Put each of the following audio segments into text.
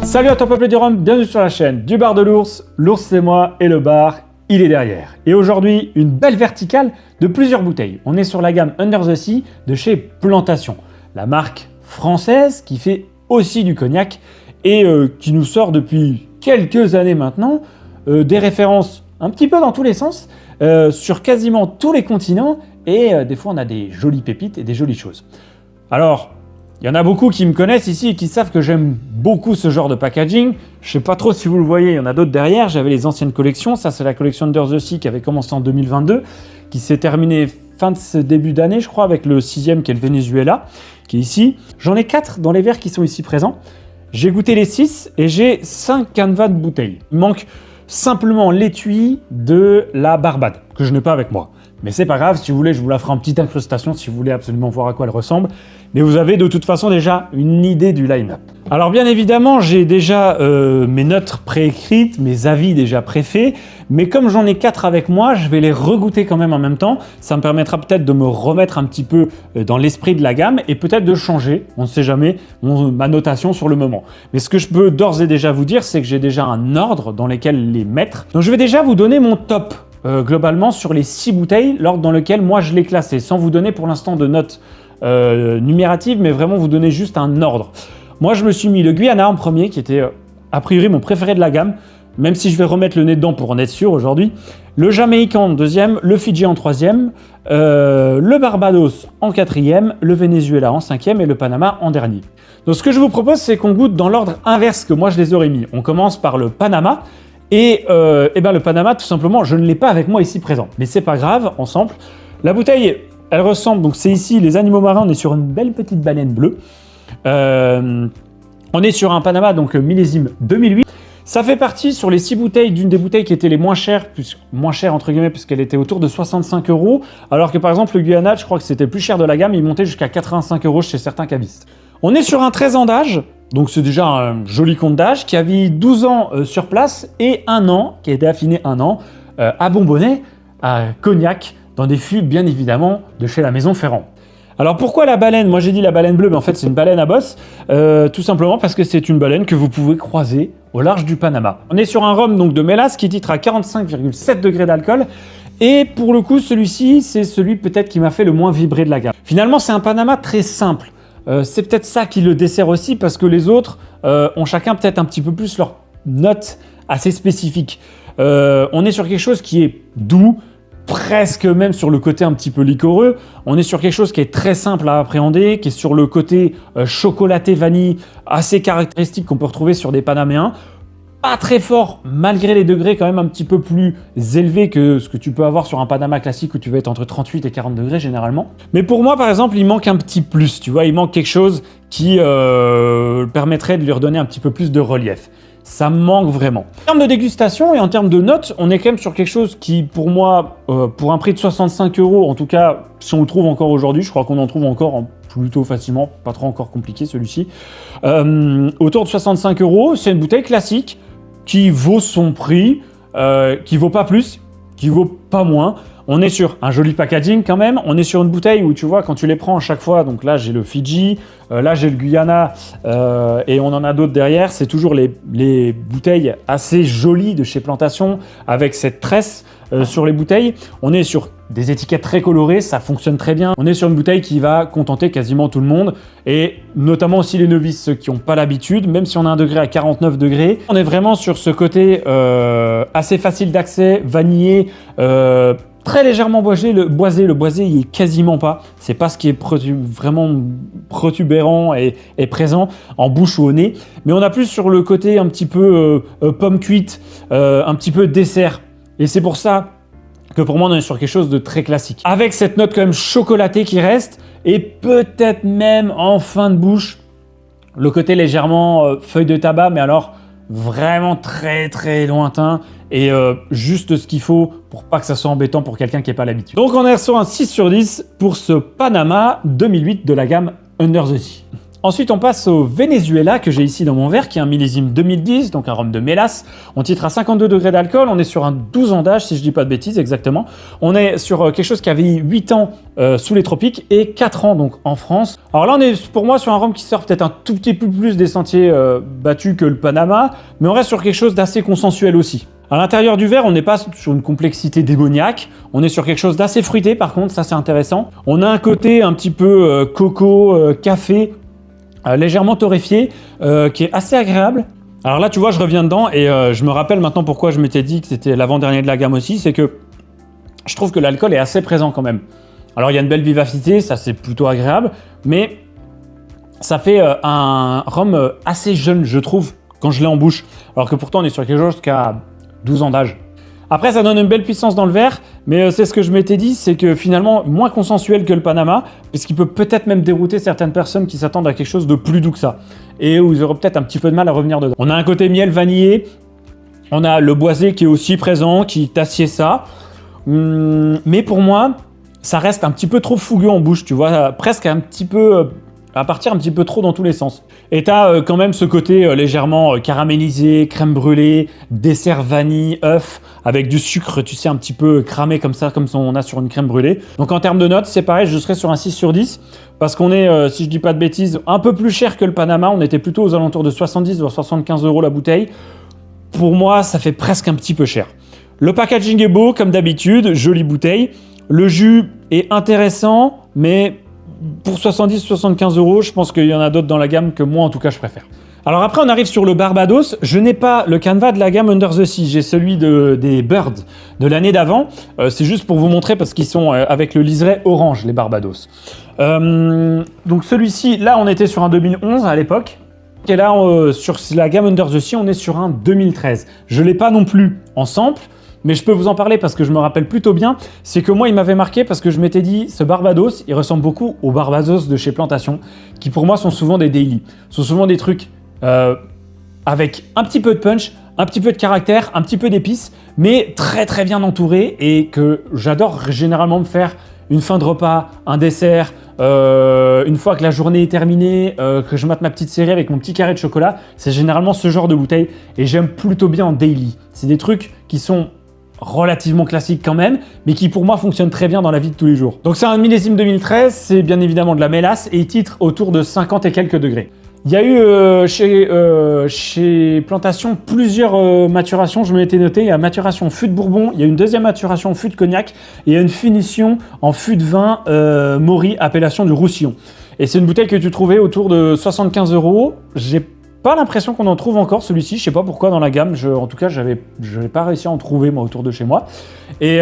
Salut à toi peuple du rhum, bienvenue sur la chaîne du bar de l'ours. L'ours c'est moi et le bar, il est derrière. Et aujourd'hui, une belle verticale de plusieurs bouteilles. On est sur la gamme Under the Sea de chez Plantation, la marque française qui fait aussi du cognac et qui nous sort depuis quelques années maintenant des références un petit peu dans tous les sens, sur quasiment tous les continents et des fois on a des jolies pépites et des jolies choses. Alors, il y en a beaucoup qui me connaissent ici et qui savent que j'aime beaucoup ce genre de packaging. Je sais pas trop si vous le voyez, il y en a d'autres derrière. J'avais les anciennes collections. Ça, c'est la collection Under the Sea qui avait commencé en 2022, qui s'est terminée fin de ce début d'année, je crois, avec le 6e qui est le Venezuela, qui est ici. J'en ai 4 dans les verres qui sont ici présents. J'ai goûté les 6 et j'ai 5 canevas de bouteilles. Il manque simplement l'étui de la Barbade, que je n'ai pas avec moi. Mais c'est pas grave, si vous voulez, je vous la ferai en petite incrustation si vous voulez absolument voir à quoi elle ressemble. Mais vous avez de toute façon déjà une idée du line-up. Alors bien évidemment, j'ai déjà mes notes préécrites, mes avis déjà préfaits. Mais comme j'en ai 4 avec moi, je vais les regoûter quand même en même temps. Ça me permettra peut-être de me remettre un petit peu dans l'esprit de la gamme et peut-être de changer, on ne sait jamais, ma notation sur le moment. Mais ce que je peux d'ores et déjà vous dire, c'est que j'ai déjà un ordre dans lequel les mettre. Donc je vais déjà vous donner mon top. Globalement sur les 6 bouteilles, l'ordre dans lequel moi je l'ai classé, sans vous donner pour l'instant de notes numératives, mais vraiment vous donner juste un ordre. Moi je me suis mis le Guyana en premier, qui était a priori mon préféré de la gamme, même si je vais remettre le nez dedans pour en être sûr aujourd'hui. Le Jamaïcain en deuxième, le Fidji en troisième, le Barbados en quatrième, le Venezuela en cinquième et le Panama en dernier. Donc ce que je vous propose, c'est qu'on goûte dans l'ordre inverse que moi je les aurais mis. On commence par le Panama. Et le Panama, tout simplement, je ne l'ai pas avec moi ici présent. Mais c'est pas grave, on sample. La bouteille, elle ressemble, donc c'est ici les animaux marins, on est sur une belle petite baleine bleue. On est sur un Panama, donc millésime 2008. Ça fait partie sur les 6 bouteilles d'une des bouteilles qui étaient les moins chères, entre guillemets, puisqu'elle était autour de 65 €. Alors que par exemple, le Guyana, je crois que c'était le plus cher de la gamme, il montait jusqu'à 85 € chez certains cavistes. On est sur un 13 ans d'âge. Donc c'est déjà un joli compte d'âge qui a vécu 12 ans sur place et 1 an, qui a été affiné 1 an, à Bonbonnet, à Cognac, dans des fûts bien évidemment de chez la Maison Ferrand. Alors pourquoi la baleine? Moi j'ai dit la baleine bleue, mais en fait c'est une baleine à bosse, tout simplement parce que c'est une baleine que vous pouvez croiser au large du Panama. On est sur un rhum donc de mélasse qui titre à 45,7 degrés d'alcool. Et pour le coup celui-ci c'est celui peut-être qui m'a fait le moins vibrer de la gamme. Finalement c'est un Panama très simple. C'est peut-être ça qui le dessert aussi parce que les autres ont chacun peut-être un petit peu plus leur note assez spécifique. On est sur quelque chose qui est doux, presque même sur le côté un petit peu liquoreux. On est sur quelque chose qui est très simple à appréhender, qui est sur le côté chocolaté vanille assez caractéristique qu'on peut retrouver sur des Panaméens. Pas très fort, malgré les degrés quand même un petit peu plus élevés que ce que tu peux avoir sur un Panama classique où tu vas être entre 38 et 40 degrés généralement. Mais pour moi, par exemple, il manque un petit plus, tu vois, il manque quelque chose qui permettrait de lui redonner un petit peu plus de relief. Ça me manque vraiment. En termes de dégustation et en termes de notes, on est quand même sur quelque chose qui, pour moi, pour un prix de 65 €, en tout cas, si on le trouve encore aujourd'hui, je crois qu'on en trouve encore plutôt facilement, pas trop encore compliqué celui-ci, autour de 65 €, c'est une bouteille classique, qui vaut son prix, qui vaut pas plus, qui vaut pas moins. On est sur un joli packaging quand même. On est sur une bouteille où tu vois quand tu les prends à chaque fois. Donc là j'ai le Fidji, là j'ai le Guyana et on en a d'autres derrière. C'est toujours les bouteilles assez jolies de chez Plantation avec cette tresse sur les bouteilles. On est sur des étiquettes très colorées, ça fonctionne très bien. On est sur une bouteille qui va contenter quasiment tout le monde et notamment aussi les novices, ceux qui n'ont pas l'habitude, même si on a un degré à 49 degrés. On est vraiment sur ce côté assez facile d'accès, vanillé, très légèrement boisé. Le boisé il est quasiment pas. C'est pas ce qui est vraiment protubérant et présent en bouche ou au nez. Mais on a plus sur le côté un petit peu pomme cuite, un petit peu dessert. Et c'est pour ça que pour moi on est sur quelque chose de très classique. Avec cette note quand même chocolatée qui reste et peut-être même en fin de bouche, le côté légèrement feuille de tabac, mais alors vraiment très très lointain et juste ce qu'il faut pour pas que ça soit embêtant pour quelqu'un qui n'a pas l'habitude. Donc on est sur un 6 sur 10 pour ce Panama 2008 de la gamme Under the Sea. Ensuite, on passe au Venezuela que j'ai ici dans mon verre, qui est un millésime 2010, donc un rhum de mélasse. On titre à 52 degrés d'alcool, on est sur un 12 ans d'âge, si je dis pas de bêtises, exactement. On est sur quelque chose qui avait 8 ans sous les tropiques et 4 ans donc en France. Alors là, on est pour moi sur un rhum qui sort peut-être un tout petit peu plus des sentiers battus que le Panama, mais on reste sur quelque chose d'assez consensuel aussi. À l'intérieur du verre, on n'est pas sur une complexité démoniaque, on est sur quelque chose d'assez fruité par contre, ça c'est intéressant. On a un côté un petit peu coco, café, légèrement torréfié, qui est assez agréable. Alors là, tu vois, je reviens dedans et je me rappelle maintenant pourquoi je m'étais dit que c'était l'avant-dernier de la gamme aussi, c'est que je trouve que l'alcool est assez présent quand même. Alors il y a une belle vivacité, ça c'est plutôt agréable, mais ça fait un rhum assez jeune, je trouve, quand je l'ai en bouche. Alors que pourtant, on est sur quelque chose qui a 12 ans d'âge. Après, ça donne une belle puissance dans le verre, mais c'est ce que je m'étais dit, c'est que finalement, moins consensuel que le Panama, puisqu'il peut peut-être même dérouter certaines personnes qui s'attendent à quelque chose de plus doux que ça, et où ils auraient peut-être un petit peu de mal à revenir dedans. On a un côté miel vanillé, on a le boisé qui est aussi présent, qui t'assied ça, mais pour moi, ça reste un petit peu trop fougueux en bouche, tu vois, presque un petit peu... à partir un petit peu trop dans tous les sens. Et t'as quand même ce côté légèrement caramélisé, crème brûlée, dessert vanille, œuf, avec du sucre, tu sais, un petit peu cramé comme ça, comme on a sur une crème brûlée. Donc en termes de notes, c'est pareil, je serais sur un 6 sur 10, parce qu'on est, si je dis pas de bêtises, un peu plus cher que le Panama, on était plutôt aux alentours de 70 voire 75 € la bouteille. Pour moi, ça fait presque un petit peu cher. Le packaging est beau, comme d'habitude, jolie bouteille. Le jus est intéressant, mais... pour 70-75 €, je pense qu'il y en a d'autres dans la gamme que moi, en tout cas, je préfère. Alors après, on arrive sur le Barbados. Je n'ai pas le canevas de la gamme Under the Sea. J'ai celui des Birds de l'année d'avant. C'est juste pour vous montrer parce qu'ils sont avec le liseré orange, les Barbados. Donc celui-ci, là, on était sur un 2011 à l'époque. Et là, sur la gamme Under the Sea, on est sur un 2013. Je ne l'ai pas non plus en sample. Mais je peux vous en parler parce que je me rappelle plutôt bien, c'est que moi il m'avait marqué parce que je m'étais dit ce Barbados, il ressemble beaucoup au Barbados de chez Plantation, qui pour moi sont souvent des daily, sont souvent des trucs avec un petit peu de punch, un petit peu de caractère, un petit peu d'épices, mais très très bien entouré et que j'adore généralement me faire une fin de repas, un dessert, une fois que la journée est terminée, que je mate ma petite série avec mon petit carré de chocolat, c'est généralement ce genre de bouteille et j'aime plutôt bien en daily. C'est des trucs qui sont relativement classique quand même, mais qui pour moi fonctionne très bien dans la vie de tous les jours. Donc c'est un millésime 2013, c'est bien évidemment de la mélasse et il titre autour de 50 et quelques degrés. Il y a eu chez Plantation plusieurs maturations, je me l'étais noté, il y a maturation fût de Bourbon, il y a une deuxième maturation fût de Cognac et il y a une finition en fût de vin Maury, appellation du Roussillon. Et c'est une bouteille que tu trouvais autour de 75 €. J'ai pas l'impression qu'on en trouve encore celui-ci, je sais pas pourquoi dans la gamme, en tout cas je n'avais pas réussi à en trouver moi autour de chez moi. Et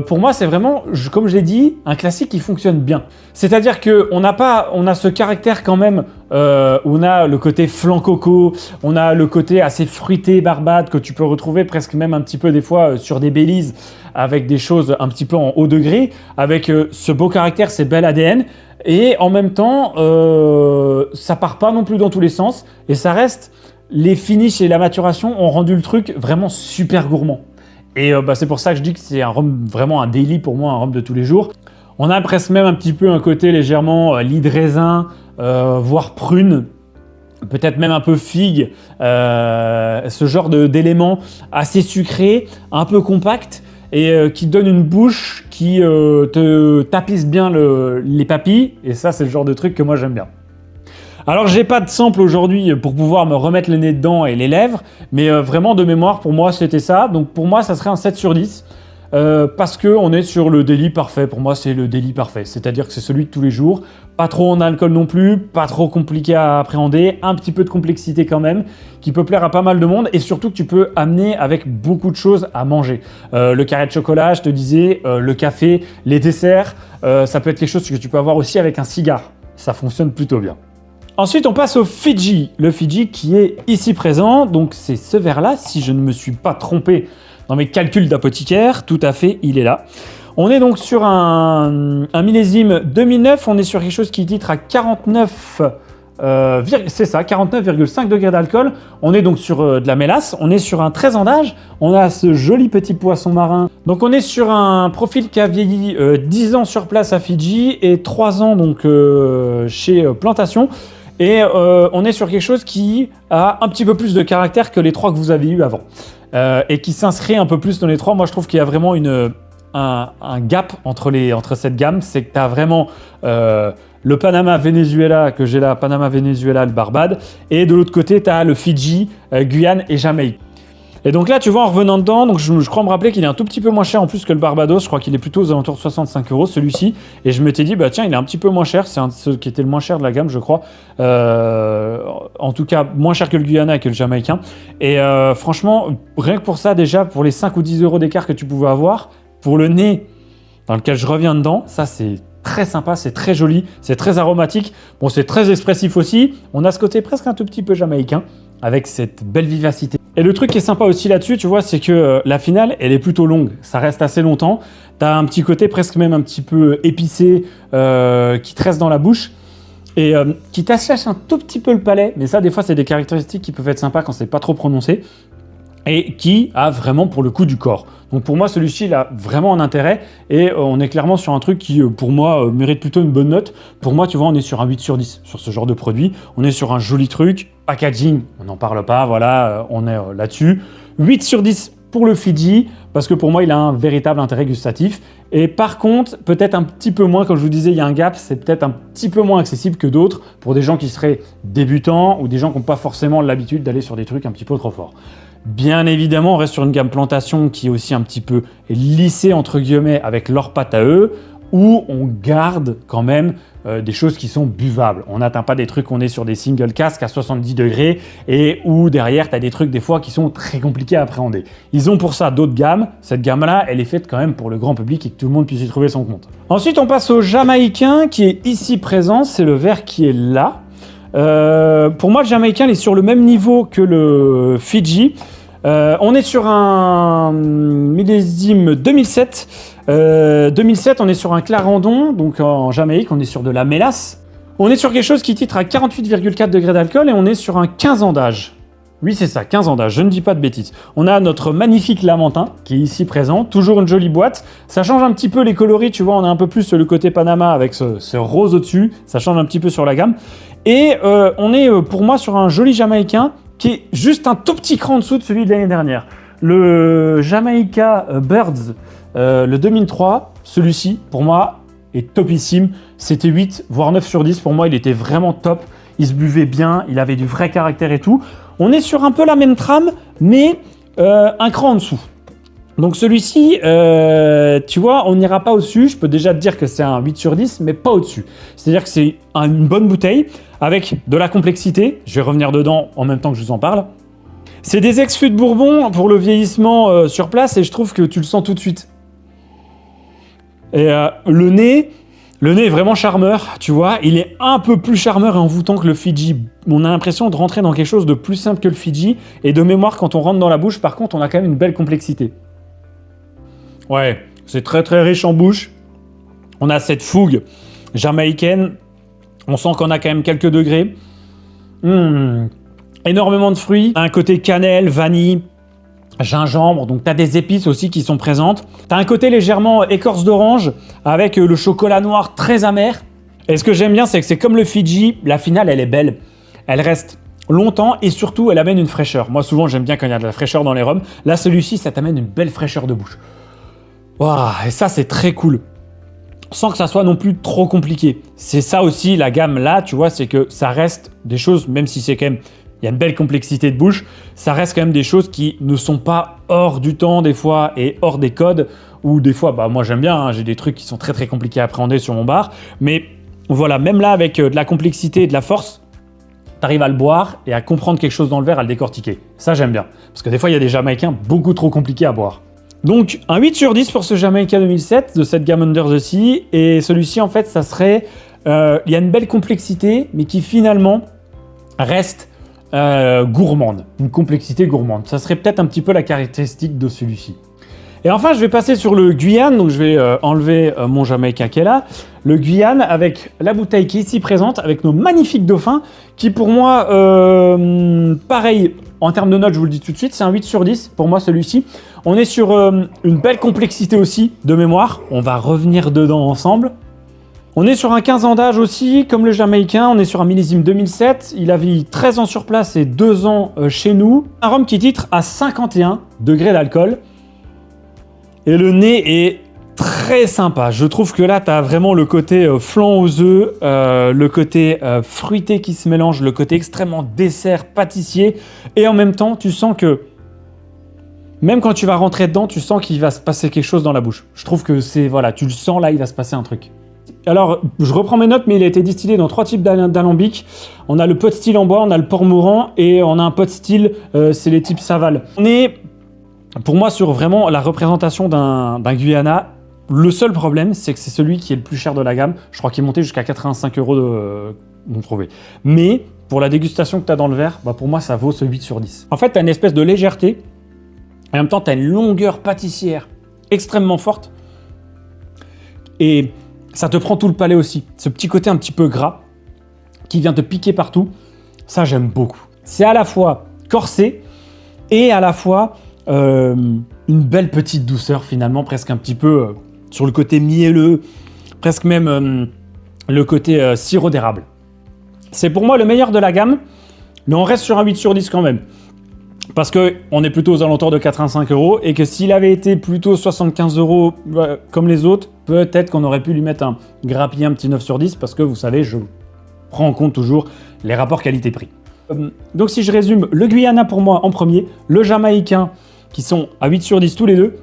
pour moi c'est vraiment, comme je l'ai dit, un classique qui fonctionne bien. C'est-à-dire qu'on a ce caractère quand même, où on a le côté flan coco, on a le côté assez fruité barbade que tu peux retrouver presque même un petit peu des fois sur des Baileys avec des choses un petit peu en haut degré, avec ce beau caractère, ces belles ADN. Et en même temps, ça part pas non plus dans tous les sens et ça reste, les finishes et la maturation ont rendu le truc vraiment super gourmand. Et c'est pour ça que je dis que c'est un rhum, vraiment un daily pour moi, un rhum de tous les jours. On a presque même un petit peu un côté légèrement lit de raisin, voire prune, peut-être même un peu figue, ce genre d'éléments assez sucrés, un peu compact et qui donne une bouche qui te tapisse bien les papilles, et ça c'est le genre de truc que moi j'aime bien. Alors j'ai pas de sample aujourd'hui pour pouvoir me remettre le nez dedans et les lèvres, mais vraiment de mémoire pour moi c'était ça, donc pour moi ça serait un 7 sur 10. Parce qu'on est sur le daily parfait. Pour moi, c'est le daily parfait. C'est-à-dire que c'est celui de tous les jours. Pas trop en alcool non plus, pas trop compliqué à appréhender, un petit peu de complexité quand même, qui peut plaire à pas mal de monde et surtout que tu peux amener avec beaucoup de choses à manger. Le carré de chocolat, je te disais, le café, les desserts, ça peut être quelque chose que tu peux avoir aussi avec un cigare. Ça fonctionne plutôt bien. Ensuite, on passe au Fidji. Le Fidji qui est ici présent. Donc, c'est ce verre-là, si je ne me suis pas trompé dans mes calculs d'apothicaire, tout à fait, il est là. On est donc sur un millésime 2009, on est sur quelque chose qui titre à 49, c'est ça, 49,5 degrés d'alcool. On est donc sur de la mélasse, on est sur un 13 ans d'âge, on a ce joli petit poisson marin. Donc on est sur un profil qui a vieilli 10 ans sur place à Fidji et 3 ans donc chez Plantation. Et on est sur quelque chose qui a un petit peu plus de caractère que les 3 que vous avez eu avant. Et qui s'inscrit un peu plus dans les 3. Moi, je trouve qu'il y a vraiment un gap entre cette gamme. C'est que tu as vraiment le Panama-Venezuela que j'ai là, Panama-Venezuela, le Barbade. Et de l'autre côté, tu as le Fidji, Guyane et Jamaïque. Et donc là, tu vois, en revenant dedans, donc je crois me rappeler qu'il est un tout petit peu moins cher en plus que le Barbados. Je crois qu'il est plutôt aux alentours de 65 € celui-ci. Et je m'étais dit, bah tiens, il est un petit peu moins cher. C'est un de ceux qui était le moins cher de la gamme, je crois. En tout cas, moins cher que le Guyana et que le Jamaïcain. Et franchement, rien que pour ça, déjà, pour les 5 ou 10 € d'écart que tu pouvais avoir, pour le nez dans lequel je reviens dedans, ça c'est très sympa, c'est très joli, c'est très aromatique. Bon, c'est très expressif aussi. On a ce côté presque un tout petit peu jamaïcain avec cette belle vivacité. Et le truc qui est sympa aussi là-dessus, tu vois, c'est que la finale, elle est plutôt longue. Ça reste assez longtemps. T'as un petit côté presque même un petit peu épicé qui te reste dans la bouche et qui t'assèche un tout petit peu le palais. Mais ça, des fois, c'est des caractéristiques qui peuvent être sympas quand c'est pas trop prononcé et qui a vraiment pour le coup du corps. Donc pour moi, celui-ci, il a vraiment un intérêt et on est clairement sur un truc qui, pour moi, mérite plutôt une bonne note. Pour moi, tu vois, on est sur un 8 sur 10 sur ce genre de produit. On est sur un joli truc. Packaging, on n'en parle pas, voilà, on est là-dessus. 8 sur 10 pour le Fidji, parce que pour moi, il a un véritable intérêt gustatif. Et par contre, peut-être un petit peu moins, comme je vous disais, il y a un gap, c'est peut-être un petit peu moins accessible que d'autres pour des gens qui seraient débutants ou des gens qui n'ont pas forcément l'habitude d'aller sur des trucs un petit peu trop forts. Bien évidemment, on reste sur une gamme plantation qui est aussi un petit peu lissée, entre guillemets, avec leurs pâtes à eux, où on garde quand même des choses qui sont buvables. On n'atteint pas des trucs, on est sur des single casques à 70 degrés et où derrière, tu as des trucs des fois qui sont très compliqués à appréhender. Ils ont pour ça d'autres gammes. Cette gamme-là, elle est faite quand même pour le grand public et que tout le monde puisse y trouver son compte. Ensuite, on passe au Jamaïcain qui est ici présent. C'est le vert qui est là. Pour moi, le Jamaïcain il est sur le même niveau que le Fidji. On est sur un millésime 2007. 2007, on est sur un Clarendon, donc en Jamaïque, on est sur de la mélasse. On est sur quelque chose qui titre à 48,4 degrés d'alcool et on est sur un 15 ans d'âge. Oui, c'est ça, 15 ans d'âge, je ne dis pas de bêtises. On a notre magnifique Lamentin qui est ici présent, toujours une jolie boîte. Ça change un petit peu les coloris, tu vois, on a un peu plus le côté Panama avec ce rose au-dessus. Ça change un petit peu sur la gamme. Et on est pour moi sur un joli Jamaïcain qui est juste un tout petit cran en dessous de celui de l'année dernière. Le Jamaica Birds, le 2003, celui-ci, pour moi, est topissime. C'était 8, voire 9 sur 10. Pour moi, il était vraiment top. Il se buvait bien, il avait du vrai caractère et tout. On est sur un peu la même trame, mais un cran en dessous. Donc celui-ci, tu vois, on n'ira pas au-dessus. Je peux déjà te dire que c'est un 8 sur 10, mais pas au-dessus. C'est-à-dire que c'est une bonne bouteille avec de la complexité. Je vais revenir dedans en même temps que je vous en parle. C'est des ex-fûts de Bourbon pour le vieillissement sur place et je trouve que tu le sens tout de suite. Et le nez est vraiment charmeur, tu vois. Il est un peu plus charmeur et envoûtant que le Fidji. On a l'impression de rentrer dans quelque chose de plus simple que le Fidji. Et de mémoire, quand on rentre dans la bouche, par contre, on a quand même une belle complexité. Ouais, c'est très très riche en bouche. On a cette fougue jamaïcaine. On sent qu'on a quand même quelques degrés. Énormément de fruits. Un côté cannelle, vanille, gingembre. Donc tu as des épices aussi qui sont présentes. Tu as un côté légèrement écorce d'orange avec le chocolat noir très amer. Et ce que j'aime bien, c'est que c'est comme le Fidji. La finale, elle est belle. Elle reste longtemps et surtout, elle amène une fraîcheur. Moi, souvent, j'aime bien quand il y a de la fraîcheur dans les rhums. Là, celui-ci, ça t'amène une belle fraîcheur de bouche. Waouh, et ça, c'est très cool. Sans que ça soit non plus trop compliqué. C'est ça aussi, la gamme là, tu vois, c'est que ça reste des choses, même si c'est quand même, il y a une belle complexité de bouche, ça reste quand même des choses qui ne sont pas hors du temps des fois et hors des codes, ou des fois, bah moi j'aime bien, hein, j'ai des trucs qui sont très très compliqués à appréhender sur mon bar, mais voilà, même là avec de la complexité et de la force, t'arrives à le boire et à comprendre quelque chose dans le verre, à le décortiquer. Ça j'aime bien, parce que des fois il y a des Jamaïcains beaucoup trop compliqués à boire. Donc un 8 sur 10 pour ce Jamaica 2007 de cette gamme Under the Sea, et celui-ci en fait ça serait, il y a une belle complexité mais qui finalement reste gourmande, une complexité gourmande. Ça serait peut-être un petit peu la caractéristique de celui-ci. Et enfin je vais passer sur le Guyane, donc je vais enlever mon Jamaïcain qui est là, le Guyane avec la bouteille qui est ici présente, avec nos magnifiques dauphins, qui pour moi, pareil, en termes de notes, je vous le dis tout de suite, c'est un 8 sur 10 pour moi celui-ci. On est sur une belle complexité aussi de mémoire. On va revenir dedans ensemble. On est sur un 15 ans d'âge aussi, comme le Jamaïcain. On est sur un millésime 2007. Il a vécu 13 ans sur place et 2 ans chez nous. Un rhum qui titre à 51 degrés d'alcool. Et le nez est très sympa. Je trouve que là, tu as vraiment le côté flan aux œufs, le côté fruité qui se mélange, le côté extrêmement dessert, pâtissier. Et en même temps, tu sens que même quand tu vas rentrer dedans, tu sens qu'il va se passer quelque chose dans la bouche. Je trouve que c'est, voilà, tu le sens là, il va se passer un truc. Alors, je reprends mes notes, mais il a été distillé dans 3 types d'alambics. On a le pot still en bois, on a le port mourant et on a un pot still, c'est les types Saval. On est, pour moi, sur vraiment la représentation d'un Guyana. Le seul problème, c'est que c'est celui qui est le plus cher de la gamme. Je crois qu'il est monté jusqu'à 85 € de trouver. Mais pour la dégustation que tu as dans le verre, bah pour moi, ça vaut ce 8 sur 10. En fait, tu as une espèce de légèreté. Et en même temps, tu as une longueur pâtissière extrêmement forte. Et ça te prend tout le palais aussi. Ce petit côté un petit peu gras qui vient te piquer partout, ça, j'aime beaucoup. C'est à la fois corsé et à la fois une belle petite douceur finalement, presque un petit peu sur le côté mielleux, presque même le côté sirop d'érable. C'est pour moi le meilleur de la gamme, mais on reste sur un 8 sur 10 quand même. Parce qu'on est plutôt aux alentours de 85 € et que s'il avait été plutôt 75 € comme les autres, peut-être qu'on aurait pu lui mettre grappiller un petit 9 sur 10 parce que vous savez, je prends en compte toujours les rapports qualité-prix. Donc si je résume, le Guyana pour moi en premier, le Jamaïcain qui sont à 8 sur 10 tous les deux,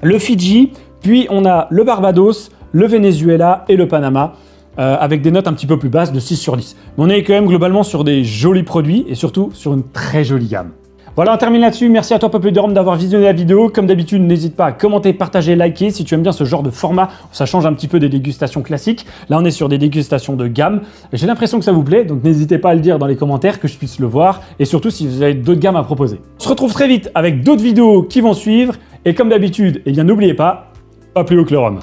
le Fidji, puis on a le Barbados, le Venezuela et le Panama, avec des notes un petit peu plus basses de 6 sur 10. Mais on est quand même globalement sur des jolis produits et surtout sur une très jolie gamme. Voilà, on termine là-dessus. Merci à toi, Peuple de Rhum, d'avoir visionné la vidéo. Comme d'habitude, n'hésite pas à commenter, partager, liker si tu aimes bien ce genre de format. Ça change un petit peu des dégustations classiques. Là, on est sur des dégustations de gamme. J'ai l'impression que ça vous plaît, donc n'hésitez pas à le dire dans les commentaires, que je puisse le voir. Et surtout, si vous avez d'autres gammes à proposer. On se retrouve très vite avec d'autres vidéos qui vont suivre. Et comme d'habitude, eh bien, n'oubliez pas, pas plus haut que le rhum.